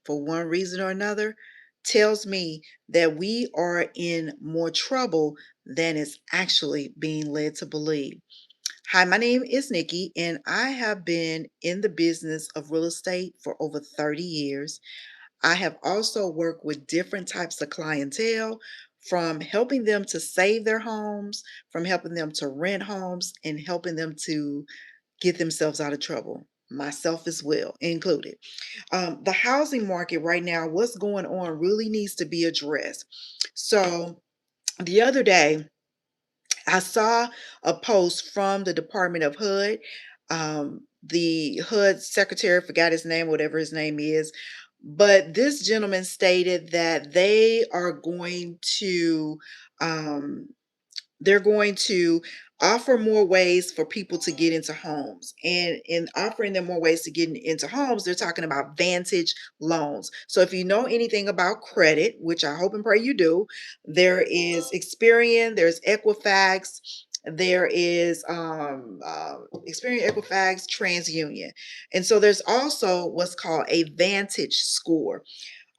for one reason or another tells me that we are in more trouble than is actually being led to believe. Hi, my name is Nikki, and I have been in the business of real estate for over 30 years. I have also worked with different types of clientele, from helping them to save their homes, from helping them to rent homes, and helping them to get themselves out of trouble, myself as well included. The housing market right now, what's going on, really needs to be addressed. So the other day, I saw a post from the Department of HUD. The HUD secretary, forgot his name, whatever his name is, but this gentleman stated that um, they're going to offer more ways for people to get into homes. And in offering them more ways to get into homes, they're talking about Vantage loans. So if you know anything about credit, which I hope and pray you do, there is Experian, there's Equifax, there is Experian, Equifax, TransUnion. And so there's also what's called a Vantage score.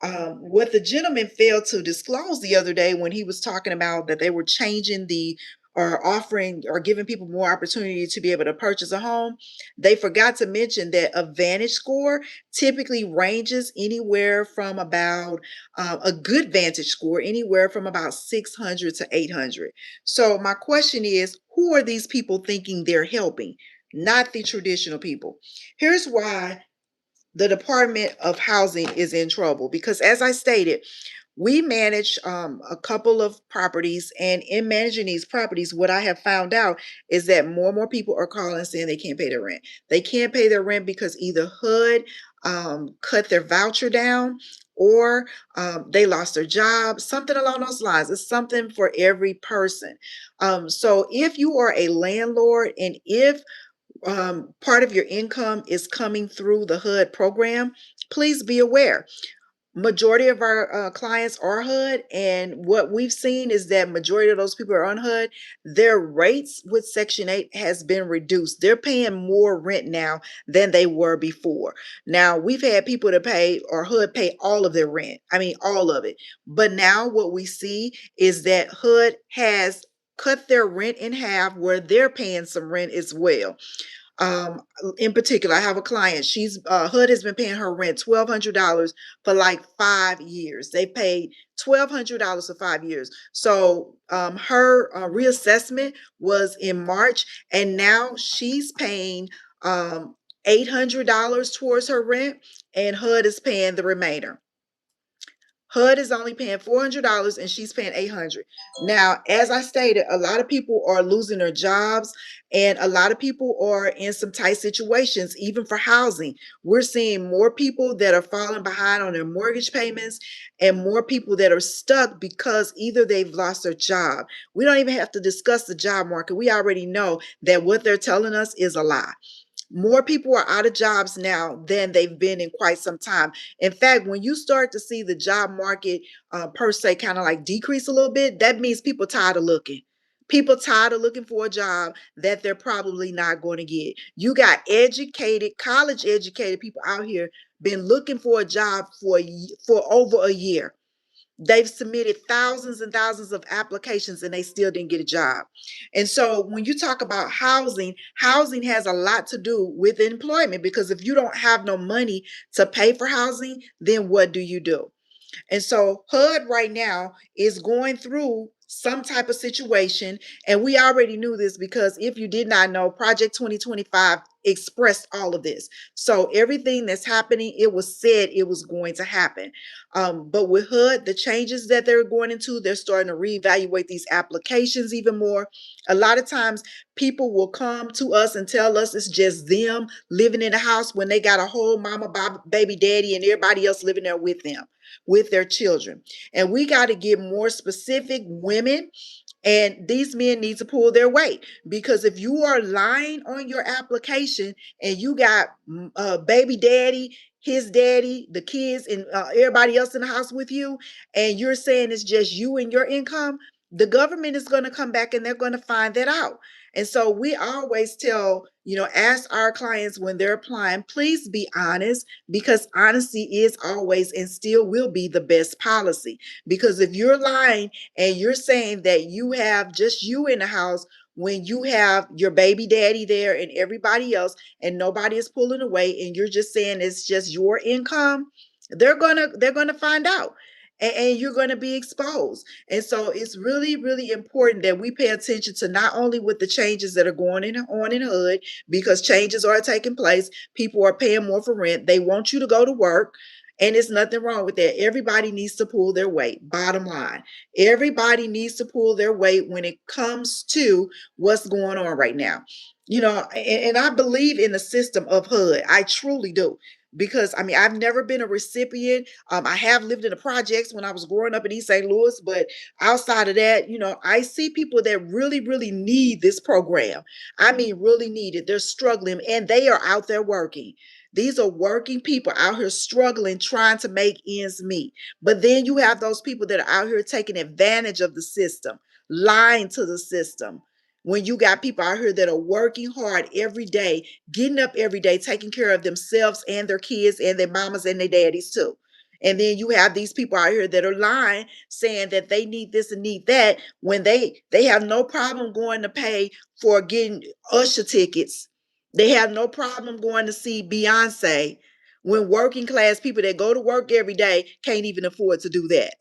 What the gentleman failed to disclose the other day when he was talking about that they were changing the or offering or giving people more opportunity to be able to purchase a home, they forgot to mention that a Vantage score typically ranges anywhere from about a good Vantage score, anywhere from about 600 to 800. So, my question is, who are these people thinking they're helping? Not the traditional people. Here's why the Department of Housing is in trouble, because, as I stated, we manage a couple of properties, and in managing these properties, what I have found out is that more and more people are calling saying they can't pay their rent. They can't pay their rent because either HUD cut their voucher down, or they lost their job, something along those lines. It's something for every person. So if you are a landlord, and if part of your income is coming through the HUD program, please be aware. Majority of our clients are HUD, and what we've seen is that majority of those people are on HUD. Their rates with Section 8 has been reduced. They're paying more rent now than they were before. Now, we've had people to pay, or HUD pay all of their rent. I mean, all of it. But now what we see is that HUD has cut their rent in half, where they're paying some rent as well. um in particular, I have a client. She's HUD has been paying her rent $1,200 for like 5 years. They paid $1,200 for 5 years. So her reassessment was in March, and now she's paying $800 towards her rent, and HUD is paying the remainder. HUD is only paying $400, and she's paying $800. Now, as I stated, a lot of people are losing their jobs, and a lot of people are in some tight situations, even for housing. We're seeing more people that are falling behind on their mortgage payments, and more people that are stuck because either they've lost their job. We don't even have to discuss the job market. We already know that what they're telling us is a lie. More people are out of jobs now than they've been in quite some time. In fact, when you start to see the job market per se kind of like decrease a little bit, that means people tired of looking. People tired of looking for a job that they're probably not going to get. You got educated, college educated people out here been looking for a job for over a year. They've submitted thousands and thousands of applications, and they still didn't get a job. And so when you talk about housing, housing has a lot to do with employment, because if you don't have no money to pay for housing, then what do you do? And so HUD right now is going through some type of situation. And we already knew this, because if you did not know, Project 2025 expressed all of this. So everything that's happening, it was said it was going to happen. But with HUD, the changes that they're going into, they're starting to reevaluate these applications even more. A lot of times people will come to us and tell us it's just them living in the house, when they got a whole mama, baby, daddy, and everybody else living there with them, with their children. And we got to get more specific, women, and these men need to pull their weight, because if you are lying on your application and you got baby daddy, his daddy, the kids, and everybody else in the house with you, and you're saying it's just you and your income, the government is going to come back and they're going to find that out. And so we always tell, ask our clients when they're applying, please be honest, because honesty is always and still will be the best policy. Because if you're lying and you're saying that you have just you in the house when you have your baby daddy there and everybody else and nobody is pulling away and you're just saying it's just your income, they're gonna find out, and you're going to be exposed. And so it's really, really important that we pay attention to not only with the changes that are on in the hood, because changes are taking place. People are paying more for rent. They want you to go to work. And there's nothing wrong with that. Everybody needs to pull their weight. Bottom line, everybody needs to pull their weight when it comes to what's going on right now. And I believe in the system of HUD. I truly do. Because I mean, I've never been a recipient. I have lived in the projects when I was growing up in East St. Louis, but outside of that, I see people that really, really need this program. I mean, really need it. They're struggling and they are out there working. These are working people out here struggling, trying to make ends meet. But then you have those people that are out here taking advantage of the system, lying to the system. When you got people out here that are working hard every day, getting up every day, taking care of themselves and their kids and their mamas and their daddies too. And then you have these people out here that are lying, saying that they need this and need that when they have no problem going to pay for getting Usher tickets. They have no problem going to see Beyonce when working class people that go to work every day can't even afford to do that.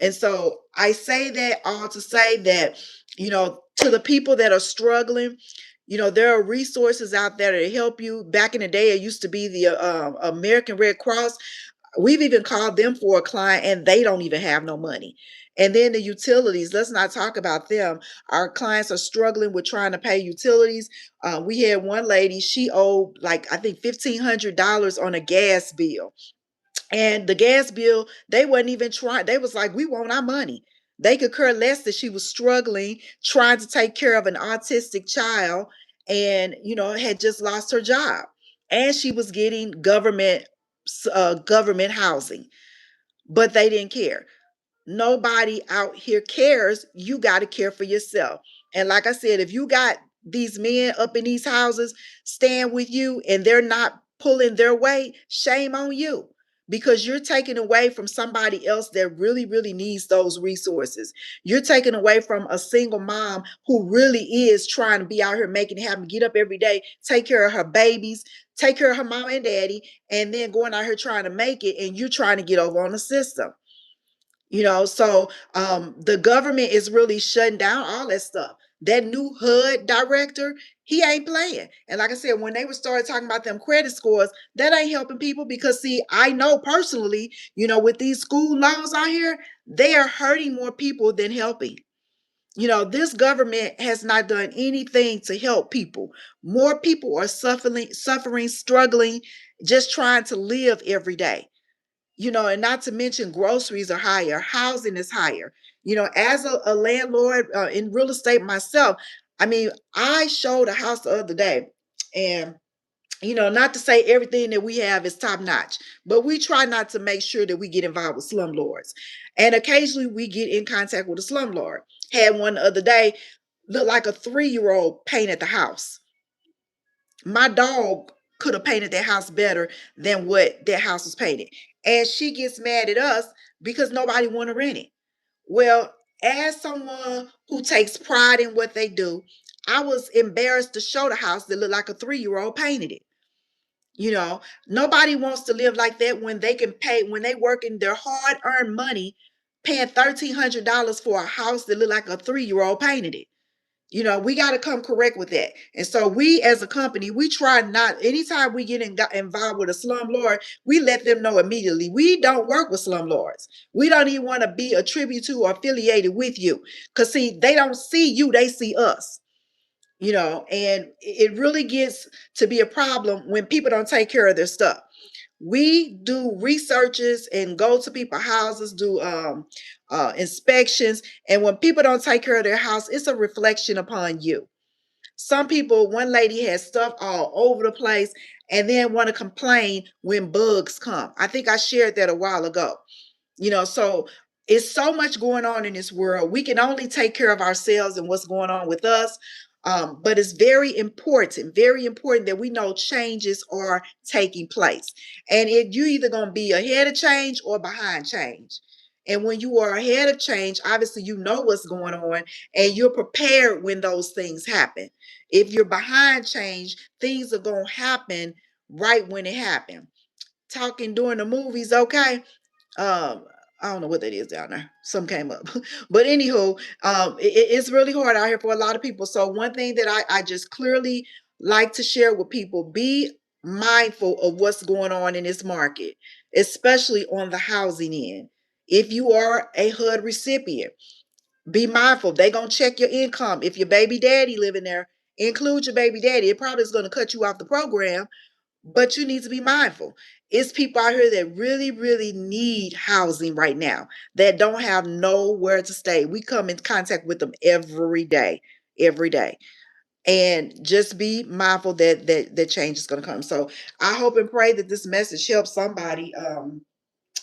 And so I say that all to say that, to the people that are struggling, there are resources out there to help you. Back in the day, it used to be the American Red Cross. We've even called them for a client and they don't even have no money. And then the utilities, let's not talk about them. Our clients are struggling with trying to pay utilities. We had one lady, she owed like, I think $1,500 on a gas bill. And the gas bill, they wasn't even trying. They was like, we want our money. They could care less that she was struggling, trying to take care of an autistic child and, had just lost her job. And she was getting government housing, but they didn't care. Nobody out here cares. You got to care for yourself. And like I said, if you got these men up in these houses staying with you and they're not pulling their weight, shame on you, because you're taking away from somebody else that really, really needs those resources. You're taking away from a single mom who really is trying to be out here making it happen, get up every day, take care of her babies, take care of her mom and daddy, and then going out here trying to make it, and you're trying to get over on the system. So the government is really shutting down all that stuff. That new HUD director, he ain't playing. And like I said, when they were started talking about them credit scores, that ain't helping people, because see, I know personally, with these school loans out here, they are hurting more people than helping. This government has not done anything to help people. More people are suffering, struggling, just trying to live every day. And not to mention groceries are higher, housing is higher. As a landlord in real estate myself, I mean, I showed a house the other day, and not to say everything that we have is top notch, but we try not to make sure that we get involved with slumlords. And occasionally we get in contact with a slumlord. Had one the other day, looked like a 3-year-old painted the house. My dog could have painted that house better than what that house was painted. And she gets mad at us because nobody want to rent it. Well, as someone who takes pride in what they do, I was embarrassed to show the house that looked like a 3-year-old painted it. Nobody wants to live like that when they can pay, when they work in their hard earned money, paying $1,300 for a house that looked like a 3-year-old painted it. We got to come correct with that. And so we as a company, we try not, anytime we get involved with a slumlord, we let them know immediately. We don't work with slumlords. We don't even want to be attributed to or affiliated with you. Because see, they don't see you, they see us. And it really gets to be a problem when people don't take care of their stuff. We do researches and go to people's houses, do inspections. And when people don't take care of their house, it's a reflection upon you. Some people, one lady has stuff all over the place and then want to complain when bugs come. I think I shared that a while ago. So it's so much going on in this world. We can only take care of ourselves and what's going on with us. But it's very important that we know changes are taking place. And you either going to be ahead of change or behind change. And when you are ahead of change, obviously you know what's going on and you're prepared when those things happen. If you're behind change, things are going to happen right when it happens. Talking during the movies, okay? um I don't know what that is down there. Some came up. But anywho, it's really hard out here for a lot of people. So one thing that I just clearly like to share with people: be mindful of what's going on in this market, especially on the housing end. If you are a HUD recipient, be mindful. They gonna check your income. If your baby daddy living there, include your baby daddy. It probably is gonna cut you off the program, but you need to be mindful. It's people out here that really, really need housing right now that don't have nowhere to stay. We come in contact with them every day, every day. And just be mindful that change is going to come. So I hope and pray that this message helps somebody.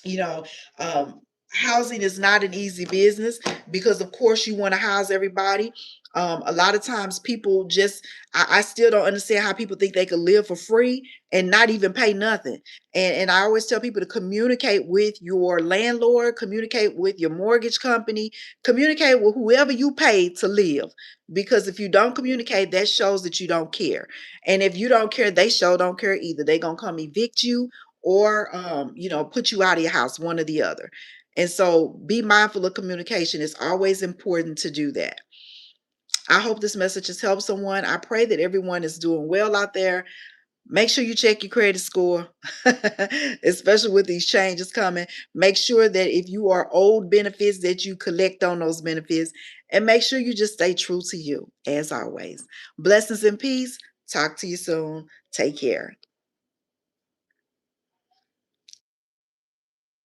You know, um, housing is not an easy business because, of course, you want to house everybody. A lot of times people just, I still don't understand how people think they could live for free and not even pay nothing. And I always tell people to communicate with your landlord, communicate with your mortgage company, communicate with whoever you pay to live. Because if you don't communicate, that shows that you don't care. And if you don't care, they sure don't care either. They gonna come evict you or put you out of your house, one or the other. And so be mindful of communication. It's always important to do that. I hope this message has helped someone. I pray that everyone is doing well out there. Make sure you check your credit score, especially with these changes coming. Make sure that if you are owed benefits, that you collect on those benefits, and make sure you just stay true to you as always. Blessings and peace. Talk to you soon. Take care.